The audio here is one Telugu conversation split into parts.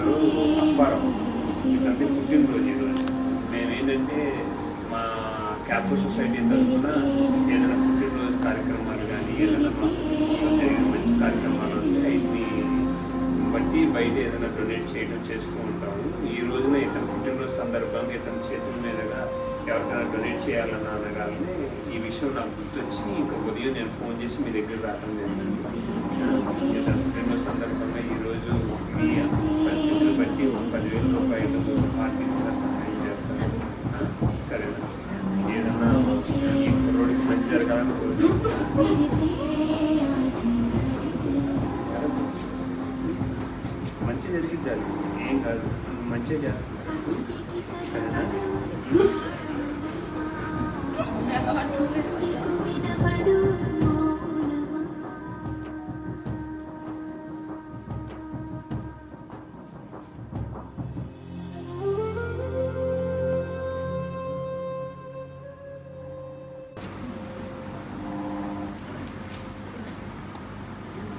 గారు అప్పారం ఇతని పుట్టినరోజు ఈరోజు. మేమేంటంటే మా క్యాప్టో సొసైటీ తరఫున ఏదైనా పుట్టినరోజు కార్యక్రమాలు కానీ ఏదైనా జరిగిన మంచి కార్యక్రమాలు ఉంటే వీటిని బట్టి బయట ఏదైనా డొనేట్ చేయడం చేస్తూ ఉంటాము. ఈ రోజున ఇతను పుట్టినరోజు సందర్భంగా ఇతని చేతుల మీదుగా ఎవరికైనా డొనేట్ చేయాలన్న అనగానే ఈ విషయం నాకు గుర్తొచ్చి ఇంకా ఉదయం నేను ఫోన్ చేసి మీ దగ్గర రావడం జరిగింది. ఇతను పుట్టినరోజు సందర్భంగా ఈరోజు మీ పరిస్థితులు బట్టి ఒక 10,000 రూపాయలు ఆర్థికంగా సహాయం చేస్తాను. సరేనా? ఏదన్నా ఈ కుర్రోడికి మంచి జరగాలని మంచి జరిగిద్దాలి, ఏం కాదు, మంచిగా చేస్తాను. సరేనా?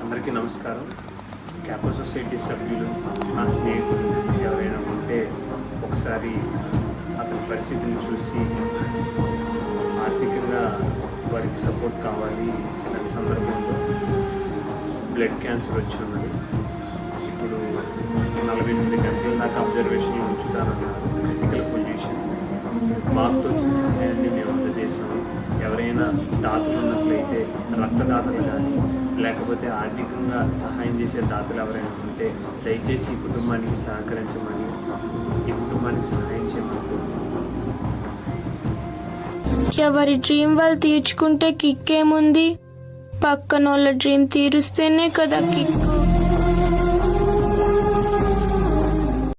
అందరికీ నమస్కారం. క్యాప్టో సొసైటీ సభ్యులు, నా స్నేహితులు ఎవరైనా ఉంటే ఒకసారి అతని పరిస్థితిని చూసి ఆర్థికంగా వారికి సపోర్ట్ కావాలి. ఇలాంటి సందర్భంలో బ్లడ్ క్యాన్సర్ వచ్చి ఉన్నది. ఇప్పుడు 48 గంటల దాకా అబ్జర్వేషన్లో ఉంచుతానన్నారు. Critical position. మాకు వచ్చిన సహాయాన్ని మేము అందజేసాము. ఎవరైనా దాతలు ఉన్నట్లయితే రక్తదాతలు కానీ లేకపోతే ఆర్థికంగా సహాయం చేసే దాతలు ఎవరైనా ఉంటే దయచేసి ఈ కుటుంబానికి సహకరించమని, ఈ కుటుంబానికి సహాయం చేయమని. ఎవరి డ్రీమ్ వాళ్ళు తీర్చుకుంటే కిక్ ఏముంది? పక్కనోళ్ళ డ్రీమ్ తీరుస్తేనే కదా కిక్.